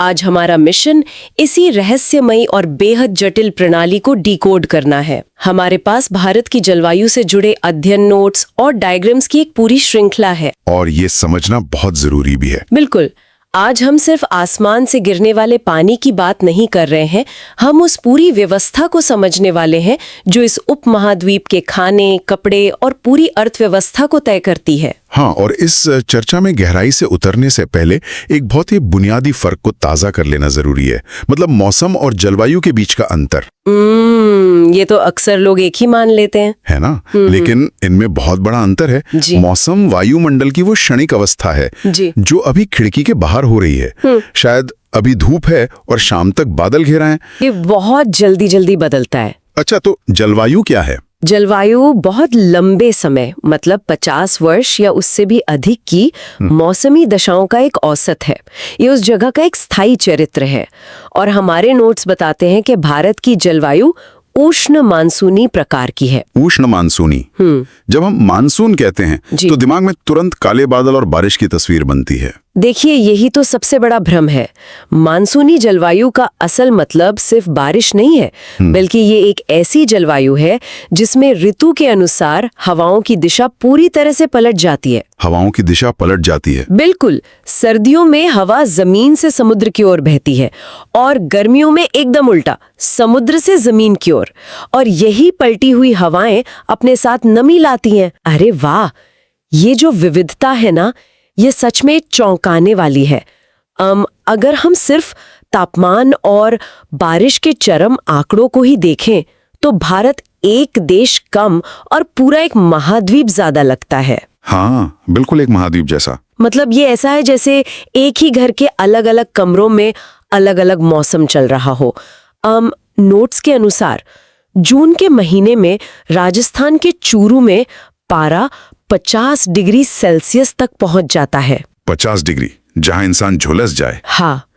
आज हमारा मिशन इसी रहस्यमयी और बेहद जटिल प्रणाली को डिकोड करना है। हमारे पास भारत की जलवायु से जुड़े अध्ययन नोट्स और डायग्राम्स की एक पूरी श्रृंखला है। और ये समझना बहुत जरूरी भी है। बिल्कुल। आज हम सिर्फ आसमान से गिरने वाले पानी की बात नहीं कर रहे हैं, हम उस पूरी व्यवस्था को समझने वाले हैं जो इस उपमहाद्वीप के खाने, कपड़े और पूरी अर्थव्यवस्था को तय करती है। हाँ, और इस चर्चा में गहराई से उतरने से पहले एक बहुत ही बुनियादी फर्क को ताज़ा कर लेना जरूरी है, मतलब मौसम और जलवायु के बीच का अंतर। ये तो अक्सर लोग एक ही मान लेते हैं, है ना? लेकिन इनमें बहुत बड़ा अंतर है। मौसम वायुमंडल की वो क्षणिक अवस्था है जो अभी खिड़की के बाहर हो रही है। शायद अभी धूप है और शाम तक बादल घेरा है। ये बहुत जल्दी जल्दी बदलता है। अच्छा, तो जलवायु क्या है? जलवायु बहुत लंबे समय, मतलब 50 वर्ष या उससे भी अधिक की मौसमी दशाओं का एक औसत है। ये उस जगह का एक स्थायी चरित्र है। और हमारे नोट्स बताते हैं कि भारत की जलवायु उष्ण मानसूनी प्रकार की है। उष्ण मानसूनी। जब हम मानसून कहते हैं तो दिमाग में तुरंत काले बादल और बारिश की तस्वीर बनती है। देखिए, यही तो सबसे बड़ा भ्रम है। मानसूनी जलवायु का असल मतलब सिर्फ बारिश नहीं है, बल्कि ये एक ऐसी जलवायु है जिसमें ऋतु के अनुसार हवाओं की दिशा पूरी तरह से पलट जाती है। हवाओं की दिशा पलट जाती है? बिल्कुल। सर्दियों में हवा जमीन से समुद्र की ओर बहती है और गर्मियों में एकदम उल्टा, समुद्र से जमीन की ओर। और यही पलटी हुई हवाएं अपने साथ नमी लाती हैं। अरे वाह, ये जो विविधता है ना, ये सच में चौंकाने वाली है। अगर हम सिर्फ तापमान और बारिश के चरम आंकड़ों को ही देखें तो भारत एक देश कम और पूरा एक महाद्वीप ज्यादा लगता है। हाँ, बिल्कुल एक महाद्वीप जैसा। मतलब ये ऐसा है जैसे एक ही घर के अलग अलग कमरों में अलग अलग मौसम चल रहा हो। नोट्स के अनुसार जून के महीने में राजस्थान के चूरू में पारा 50 डिग्री सेल्सियस तक पहुंच जाता है। 50 डिग्री, जहां इंसान झुलस जाए। हाँ,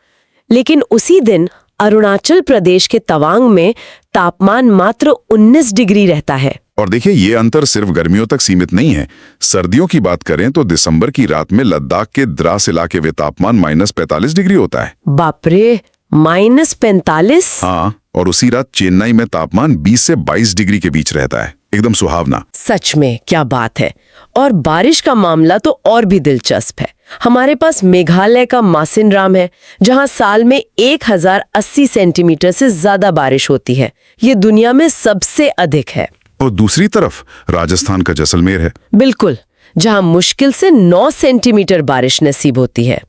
लेकिन उसी दिन अरुणाचल प्रदेश के तवांग में तापमान मात्र 19 डिग्री रहता है। और देखिए, ये अंतर सिर्फ गर्मियों तक सीमित नहीं है। सर्दियों की बात करें तो दिसंबर की रात में लद्दाख के द्रास इलाके में तापमान -45 डिग्री होता है। बाप रे, -45? हाँ, और उसी रात चेन्नई में तापमान 20 से 22 डिग्री के बीच रहता है। एकदम सुहावना। सच में क्या बात है। और बारिश का मामला तो और भी दिलचस्प है। हमारे पास मेघालय का मासिनराम है, जहां साल में 1080 सेंटीमीटर से ज्यादा बारिश होती है। ये दुनिया में सबसे अधिक है। और दूसरी तरफ राजस्थान का जैसलमेर है। बिल्कुल, जहां मुश्किल से 9 सेंटीमीटर बारिश नसीब होती है।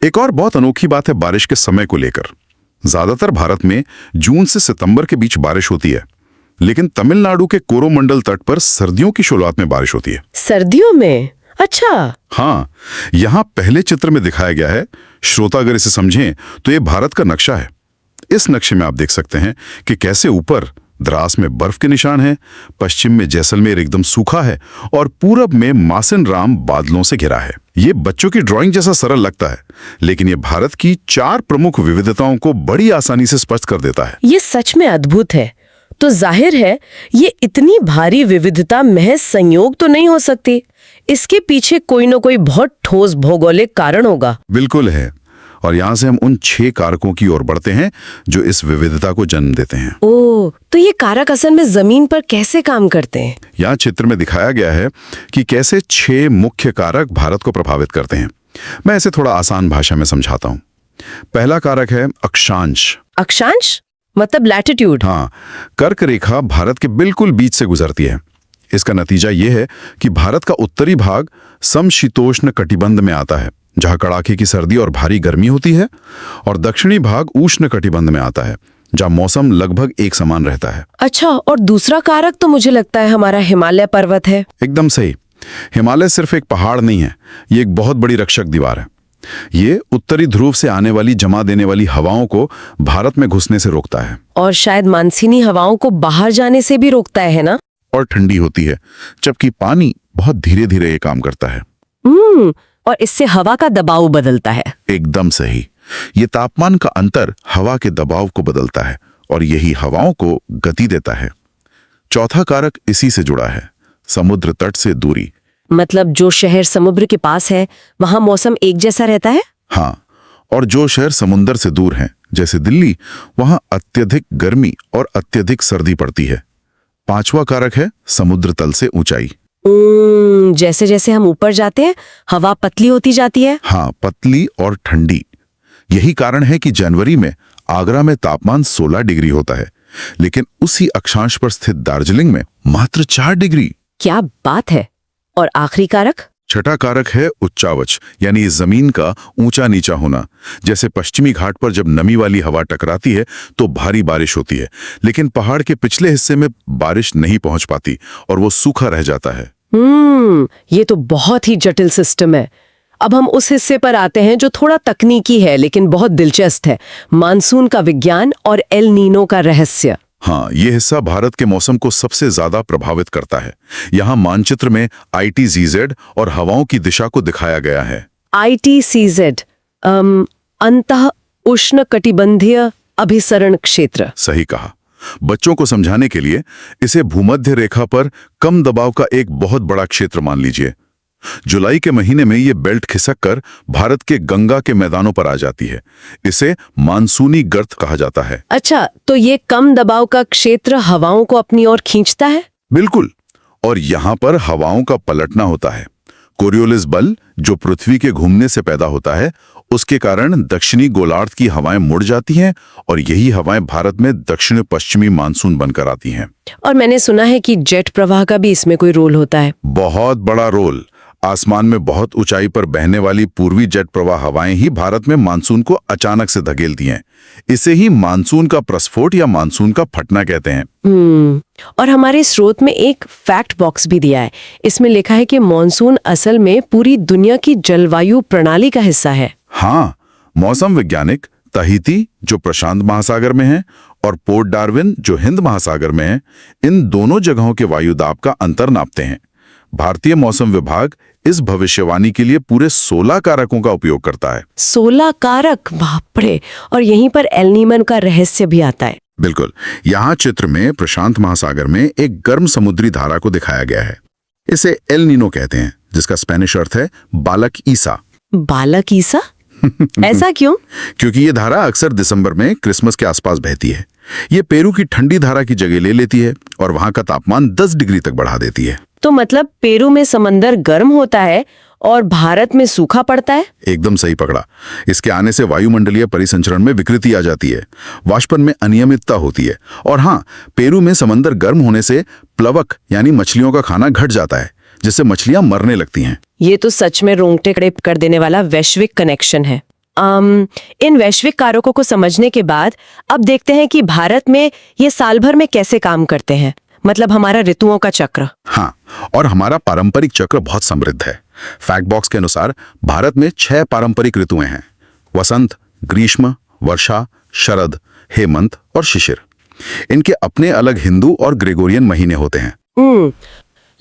एक और बहुत अनोखी बात है बारिश के समय को लेकर। ज्यादातर भारत में जून से सितंबर के बीच बारिश होती है, लेकिन तमिलनाडु के कोरोमंडल तट पर सर्दियों की शुरुआत में बारिश होती है। सर्दियों में? अच्छा। हाँ, यहाँ पहले चित्र में दिखाया गया है। श्रोता अगर इसे समझें तो ये भारत का नक्शा है। इस नक्शे में आप देख सकते हैं कि कैसे ऊपर द्रास में बर्फ के निशान हैं, पश्चिम में जैसलमेर एकदम सूखा है और पूरब में मासिनराम बादलों से घिरा है। ये बच्चों की ड्राइंग जैसा सरल लगता है, लेकिन ये भारत की 4 प्रमुख विविधताओं को बड़ी आसानी से स्पष्ट कर देता है। ये सच में अद्भुत है। तो जाहिर है ये इतनी भारी विविधता महज संयोग तो नहीं हो सकती। इसके पीछे कोई न कोई बहुत ठोस भौगोलिक कारण होगा। बिल्कुल है। और यहाँ से हम उन 6 कारकों की ओर बढ़ते हैं जो इस विविधता को जन्म देते हैं। ओह, तो ये कारक असल में जमीन पर कैसे काम करते हैं? यहाँ चित्र में दिखाया गया है कि कैसे 6 मुख्य कारक भारत को प्रभावित करते हैं। मैं इसे थोड़ा आसान भाषा में समझाता हूँ। पहला कारक है अक्षांश। अक्षांश मतलब लैटिट्यूड? हाँ, कर्क रेखा भारत के बिल्कुल बीच से गुजरती है। इसका नतीजा यह है कि भारत का उत्तरी भाग समशीतोष्ण कटिबंध में आता है, जहां कड़ाके की सर्दी और भारी गर्मी होती है, और दक्षिणी भाग उष्ण कटिबंध में आता है, जहां मौसम लगभग एक समान रहता है। अच्छा, और दूसरा कारक तो मुझे लगता है हमारा हिमालय पर्वत है। एकदम सही। हिमालय सिर्फ एक पहाड़ नहीं है, ये एक बहुत बड़ी रक्षक दीवार है। ये उत्तरी ध्रुव से आने वाली जमा देने वाली हवाओं को भारत में घुसने से रोकता है। और शायद मानसूनी हवाओं को बाहर जाने से भी रोकता है ना? और ठंडी होती है, जबकि पानी बहुत धीरे धीरे ये काम करता है। और इससे हवा का दबाव बदलता है। एकदम सही। ये तापमान का अंतर हवा के दबाव को बदलता है और यही हवाओं को गति देता है। चौथा कारक इसी से जुड़ा है, समुद्र तट से दूरी। मतलब जो शहर समुद्र के पास है वहां मौसम एक जैसा रहता है? हाँ, और जो शहर समुंदर से दूर हैं, जैसे दिल्ली, वहां अत्यधिक गर्मी और अत्यधिक सर्दी पड़ती है। 5वां कारक है समुद्र तल से ऊंचाई। जैसे जैसे हम ऊपर जाते हैं हवा पतली होती जाती है। हाँ, पतली और ठंडी। यही कारण है कि जनवरी में आगरा में तापमान 16 डिग्री होता है, लेकिन उसी अक्षांश पर स्थित दार्जिलिंग में मात्र 4 डिग्री। क्या बात है। और आखिरी कारक? छठा कारक है उच्चावच, यानी जमीन का ऊंचा नीचा होना। जैसे पश्चिमी घाट पर जब नमी वाली हवा टकराती है तो भारी बारिश होती है, लेकिन पहाड़ के पिछले हिस्से में बारिश नहीं पहुंच पाती और वो सूखा रह जाता है। ये तो बहुत ही जटिल सिस्टम है। अब हम उस हिस्से पर आते हैं जो थोड़ा तकनीकी है लेकिन बहुत दिलचस्प है, मानसून का विज्ञान और एल नीनो का रहस्य। हाँ, ये हिस्सा भारत के मौसम को सबसे ज्यादा प्रभावित करता है। यहाँ मानचित्र में ITCZ और हवाओं की दिशा को दिखाया गया है। ITCZ अंतः उष्णकटिबंधीय अभिसरण क्षेत्र। सही कहा। बच्चों को समझाने के लिए इसे भूमध्य रेखा पर कम दबाव का एक बहुत बड़ा क्षेत्र मान लीजिए। जुलाई के महीने में ये बेल्ट खिसक कर भारत के गंगा के मैदानों पर आ जाती है। इसे मानसूनी गर्त कहा जाता है। अच्छा, तो ये कम दबाव का क्षेत्र हवाओं को अपनी ओर खींचता है? बिल्कुल। और यहाँ पर हवाओं का पलटना होता है। कोरियोलिस बल जो पृथ्वी के घूमने से पैदा होता है, उसके कारण दक्षिणी गोलार्ध की हवाएं मुड़ जाती हैं और यही हवाएं भारत में दक्षिण पश्चिमी मानसून बनकर आती हैं। और मैंने सुना है कि जेट प्रवाह का भी इसमें कोई रोल होता है। बहुत बड़ा रोल। आसमान में बहुत ऊंचाई पर बहने वाली पूर्वी जेट प्रवाह हवाएं ही भारत में मानसून को अचानक से धकेलती हैं। इसे ही मानसून का प्रस्फोट या मानसून का फटना कहते हैं। और हमारे स्रोत में एक फैक्ट बॉक्स भी दिया है। इसमें लिखा है कि मानसून असल में पूरी दुनिया की जलवायु प्रणाली का हिस्सा है। हाँ, मौसम वैज्ञानिक तहीती जो प्रशांत महासागर में है और पोर्ट डार्विन जो हिंद महासागर में है, इन दोनों जगहों के वायुदाब का अंतर नापते हैं। भारतीय मौसम विभाग इस भविष्यवाणी के लिए पूरे 16 कारकों का उपयोग करता है। 16 कारक, बाप रे। और यहीं पर एल नीनो का रहस्य भी आता है। बिल्कुल। यहाँ चित्र में प्रशांत महासागर में एक गर्म समुद्री धारा को दिखाया गया है। इसे एल नीनो कहते हैं, जिसका स्पेनिश अर्थ है बालक ईसा। बालक ईसा? ऐसा क्यों? क्योंकि ये धारा अक्सर दिसंबर में क्रिसमस के आसपास बहती है। ये पेरू की ठंडी धारा की जगह ले लेती है और वहां का तापमान 10 डिग्री तक बढ़ा देती है। तो मतलब पेरू में समंदर गर्म होता है और भारत में सूखा पड़ता है? एकदम सही पकड़ा। इसके आने से वायुमंडलीय परिसंचरण में विकृति आ जाती है, वाष्पन में अनियमितता होती है। और हाँ, पेरू में समंदर गर्म होने से प्लवक यानी मछलियों का खाना घट जाता है, जिससे मछलियां मरने लगती हैं। ये तो सच में रोंगटे खड़े कर देने वाला वैश्विक कनेक्शन है। इन वैश्विक कारकों को समझने के बाद अब देखते हैं कि भारत में ये साल भर में कैसे काम करते हैं, मतलब हमारा ऋतुओं का चक्र। हाँ, और हमारा पारंपरिक चक्र बहुत समृद्ध है। फैक्ट बॉक्स के अनुसार भारत में 6 पारंपरिक ऋतुएं हैं: वसंत, ग्रीष्म, वर्षा, शरद, हेमंत और शिशिर। इनके अपने अलग हिंदू और ग्रेगोरियन महीने होते हैं।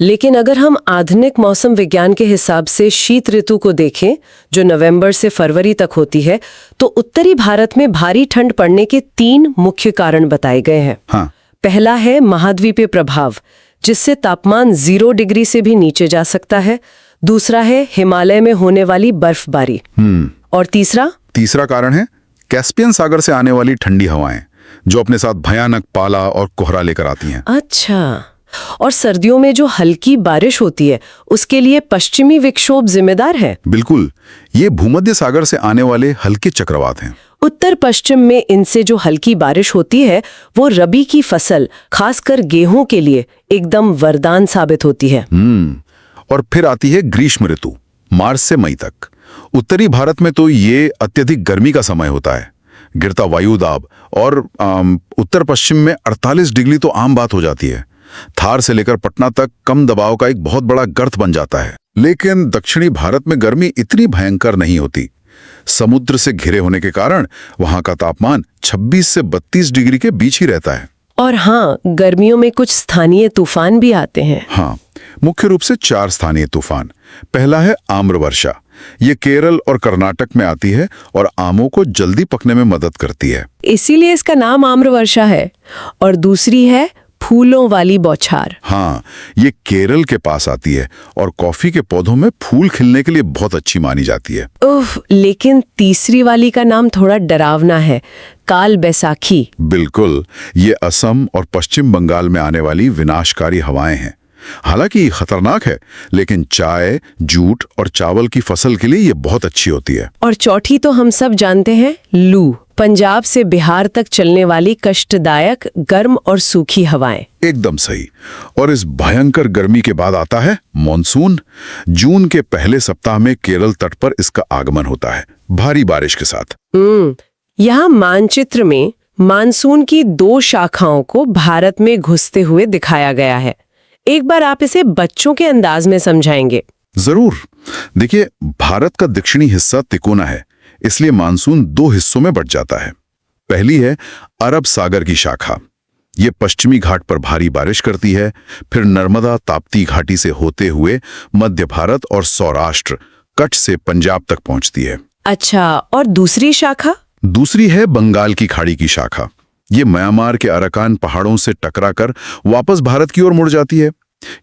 लेकिन अगर हम आधुनिक मौसम विज्ञान के हिसाब से शीत ऋतु को देखें, जो नवंबर से फरवरी तक होती है, तो उत्तरी भारत में भारी ठंड पड़ने के 3 मुख्य कारण बताए गए हैं। हाँ। पहला है महाद्वीपीय प्रभाव, जिससे तापमान 0 डिग्री से भी नीचे जा सकता है। दूसरा है हिमालय में होने वाली बर्फबारी। और तीसरा कारण है कैस्पियन सागर से आने वाली ठंडी हवाएं, जो अपने साथ भयानक पाला और कोहरा लेकर आती हैं। अच्छा, और सर्दियों में जो हल्की बारिश होती है, उसके लिए पश्चिमी विक्षोभ जिम्मेदार है? बिल्कुल। ये भूमध्य सागर से आने वाले हल्के चक्रवात हैं। उत्तर पश्चिम में इनसे जो हल्की बारिश होती है, वो रबी की फसल, खासकर गेहूं के लिए एकदम वरदान साबित होती है। और फिर आती है ग्रीष्म ऋतु, मार्च से मई तक। उत्तरी भारत में तो ये अत्यधिक गर्मी का समय होता है। गिरता वायुदाब और उत्तर पश्चिम में 48 डिग्री तो आम बात हो जाती है। थार से लेकर पटना तक कम दबाव का एक बहुत बड़ा गर्त बन जाता है। लेकिन दक्षिणी भारत में गर्मी इतनी भयंकर नहीं होती। समुद्र से घिरे होने के कारण वहां का तापमान 26 से 32 डिग्री के बीच ही रहता है। और हाँ, गर्मियों में कुछ स्थानीय तूफान भी आते हैं। हाँ, मुख्य रूप से 4 स्थानीय तूफान। पहला है आम्र वर्षा। ये केरल और कर्नाटक में आती है और आमों को जल्दी पकने में मदद करती है, इसीलिए इसका नाम आम्र वर्षा है। और दूसरी है फूलों वाली बौछार। हाँ, ये केरल के पास आती है और कॉफी के पौधों में फूल खिलने के लिए बहुत अच्छी मानी जाती है। उफ, लेकिन तीसरी वाली का नाम थोड़ा डरावना है, काल बैसाखी। बिल्कुल, ये असम और पश्चिम बंगाल में आने वाली विनाशकारी हवाएं हैं। हालांकि खतरनाक है, लेकिन चाय, जूट और चावल की फसल के लिए ये बहुत अच्छी होती है। और चौथी तो हम सब जानते हैं, लू, पंजाब से बिहार तक चलने वाली कष्टदायक गर्म और सूखी हवाएं। एकदम सही। और इस भयंकर गर्मी के बाद आता है मॉनसून। जून के पहले सप्ताह में केरल तट पर इसका आगमन होता है, भारी बारिश के साथ। यहाँ मानचित्र में मानसून की 2 शाखाओं को भारत में घुसते हुए दिखाया गया है। एक बार आप इसे बच्चों के अंदाज में समझाएंगे? जरूर। देखिए, भारत का दक्षिणी हिस्सा तिकोना है, इसलिए मानसून 2 हिस्सों में बंट जाता है। पहली है अरब सागर की शाखा। ये पश्चिमी घाट पर भारी बारिश करती है, फिर नर्मदा ताप्ती घाटी से होते हुए मध्य भारत और सौराष्ट्र, कच्छ से पंजाब तक पहुंचती है। अच्छा, और दूसरी शाखा? दूसरी है बंगाल की खाड़ी की शाखा। ये म्यांमार के अराकान पहाड़ों से टकराकर वापस भारत की ओर मुड़ जाती है।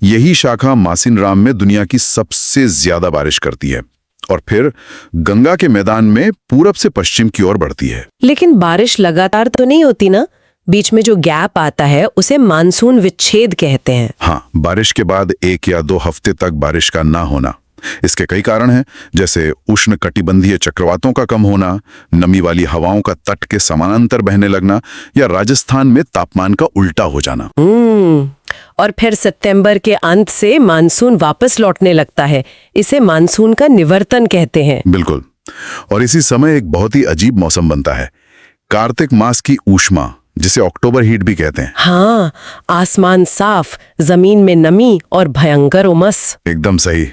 यही शाखा मासिनराम में दुनिया की सबसे ज्यादा बारिश करती है और फिर गंगा के मैदान में पूरब से पश्चिम की ओर बढ़ती है। लेकिन बारिश लगातार तो नहीं होती ना? बीच में जो गैप आता है उसे मानसून विच्छेद कहते हैं। हाँ, बारिश के बाद 1 या 2 हफ्ते तक बारिश का ना होना। इसके कई कारण हैं, जैसे उष्ण कटिबंधीय चक्रवातों का कम होना, नमी वाली हवाओं का तट के समानांतर बहने लगना, या राजस्थान में तापमान का उल्टा हो जाना। और फिर सितंबर के अंत से मानसून वापस लौटने लगता है। इसे मानसून का निवर्तन कहते हैं। बिल्कुल। और इसी समय एक बहुत ही अजीब मौसम बनता है, कार्तिक मास की ऊष्मा, जिसे अक्टूबर हीट भी कहते हैं। हाँ, आसमान साफ, जमीन में नमी और भयंकर उमस। एकदम सही।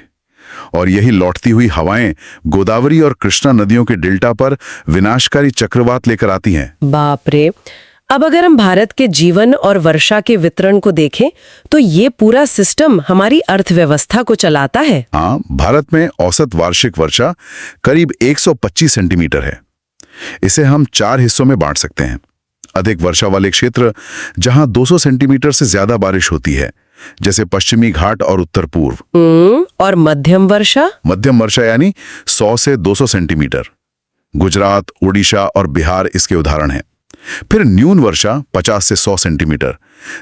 और यही लौटती हुई हवाएं गोदावरी और कृष्णा नदियों के डेल्टा पर विनाशकारी चक्रवात लेकर आती हैं। बाप रे। अब अगर हम भारत के जीवन और वर्षा के वितरण को देखें तो ये पूरा सिस्टम हमारी अर्थव्यवस्था को चलाता है। हाँ, भारत में औसत वार्षिक वर्षा करीब 125 सेंटीमीटर है। इसे हम 4 हिस्सों में बांट सकते हैं। अधिक वर्षा वाले क्षेत्र, जहां 200 सेंटीमीटर से ज्यादा बारिश होती है, जैसे पश्चिमी घाट और उत्तर पूर्व। और मध्यम वर्षा? मध्यम वर्षा यानी 100 से 200 सेंटीमीटर। गुजरात, उड़ीसा और बिहार इसके उदाहरण हैं। फिर न्यून वर्षा 50 से 100 सेंटीमीटर,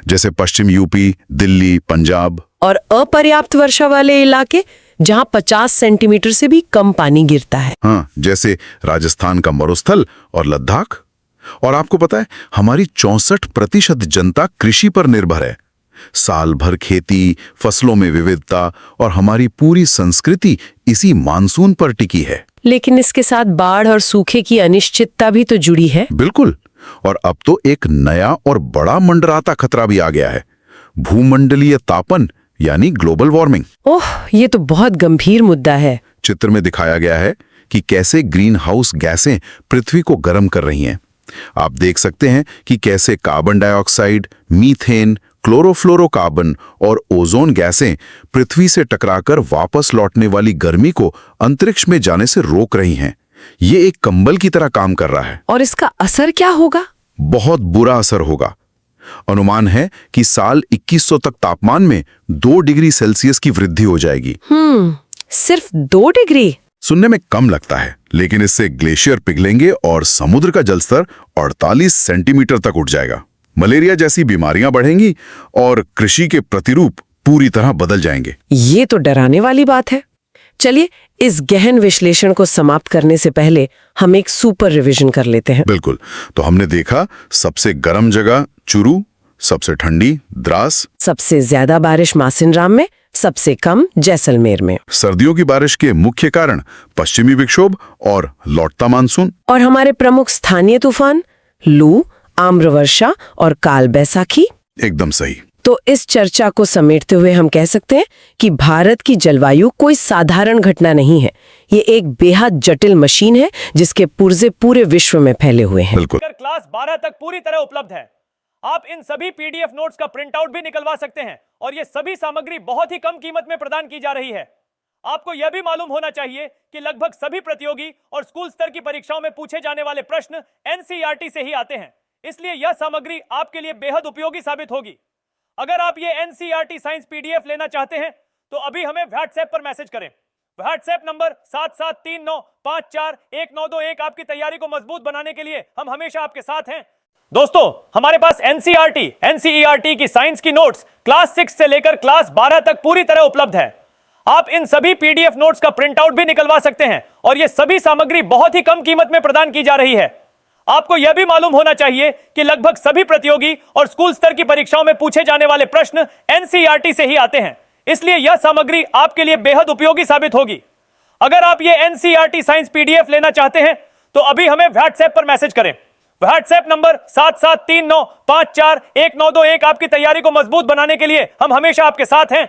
जैसे पश्चिम यूपी, दिल्ली, पंजाब। और अपर्याप्त वर्षा वाले इलाके, जहां 50 सेंटीमीटर से भी कम पानी गिरता है। हाँ, जैसे राजस्थान का मरुस्थल और लद्दाख। और आपको पता है, हमारी 64% जनता कृषि पर निर्भर है। साल भर खेती, फसलों में विविधता और हमारी पूरी संस्कृति इसी मानसून पर टिकी है। लेकिन इसके साथ बाढ़ और सूखे की अनिश्चितता भी तो जुड़ी है। बिल्कुल। और अब तो एक नया और बड़ा मंडराता खतरा भी आ गया है, भूमंडलीय तापन यानी ग्लोबल वार्मिंग। ओह, ये तो बहुत गंभीर मुद्दा है। चित्र में दिखाया गया है कि कैसे ग्रीन हाउस गैसें पृथ्वी को गर्म कर रही हैं। आप देख सकते हैं कि कैसे कार्बन डाइऑक्साइड, मीथेन, क्लोरोफ्लोरोकार्बन और ओजोन गैसें पृथ्वी से टकराकर वापस लौटने वाली गर्मी को अंतरिक्ष में जाने से रोक रही हैं। ये एक कंबल की तरह काम कर रहा है। और इसका असर क्या होगा? बहुत बुरा असर होगा। अनुमान है कि साल 2100 तक तापमान में 2 डिग्री सेल्सियस की वृद्धि हो जाएगी। सिर्फ 2 डिग्री? सुनने में कम लगता है, लेकिन इससे ग्लेशियर पिघलेंगे और समुद्र का जलस्तर 48 सेंटीमीटर तक उठ जाएगा। मलेरिया जैसी बीमारियां बढ़ेंगी और कृषि के प्रतिरूप पूरी तरह बदल जाएंगे। ये तो डराने वाली बात है। चलिए, इस गहन विश्लेषण को समाप्त करने से पहले हम एक सुपर रिवीजन कर लेते हैं। बिल्कुल। तो हमने देखा, सबसे गर्म जगह चुरू, सबसे ठंडी द्रास, सबसे ज्यादा बारिश मासिनराम में, सबसे कम जैसलमेर में। सर्दियों की बारिश के मुख्य कारण पश्चिमी विक्षोभ और लौटता मानसून। और हमारे प्रमुख स्थानीय तूफान लू, आम्रवर्षा और काल बैसाखी। एकदम सही। तो इस चर्चा को समेटते हुए हम कह सकते हैं कि भारत की जलवायु कोई साधारण घटना नहीं है। ये एक बेहद जटिल मशीन है जिसके पुर्जे पूरे विश्व में फैले हुए हैं। बिल्कुल। क्लास 12 तक पूरी तरह उपलब्ध है। आप इन सभी पीडीएफ नोट्स का प्रिंट आउट भी निकलवा सकते हैं और ये सभी सामग्री बहुत ही कम कीमत में प्रदान की जा रही है। आपको यह भी मालूम होना चाहिए कि लगभग सभी प्रतियोगी और स्कूल स्तर की परीक्षाओं में पूछे जाने वाले प्रश्न एनसीईआरटी से ही आते हैं, इसलिए यह सामग्री आपके लिए बेहद उपयोगी साबित होगी। अगर आप ये एनसीईआरटी साइंस पीडीएफ लेना चाहते हैं तो अभी हमें व्हाट्सएप पर मैसेज करें। WhatsApp number 7739541921। आपकी तैयारी को मजबूत बनाने के लिए हम हमेशा आपके साथ हैं। दोस्तों, हमारे पास एनसीईआरटी की साइंस की नोट्स क्लास 6 से लेकर क्लास 12 तक पूरी तरह उपलब्ध है। आप इन सभी पीडीएफ नोट्स का प्रिंट आउट भी निकलवा सकते हैं और यह सभी सामग्री बहुत ही कम कीमत में प्रदान की जा रही है। आपको यह भी मालूम होना चाहिए कि लगभग सभी प्रतियोगी और स्कूल स्तर की परीक्षाओं में पूछे जाने वाले प्रश्न एनसीईआरटी से ही आते हैं, इसलिए यह सामग्री आपके लिए बेहद उपयोगी साबित होगी। अगर आप ये एनसीईआरटी साइंस पीडीएफ लेना चाहते हैं तो अभी हमें व्हाट्सएप पर मैसेज करें। WhatsApp number 7739541921। आपकी तैयारी को मजबूत बनाने के लिए हम हमेशा आपके साथ हैं।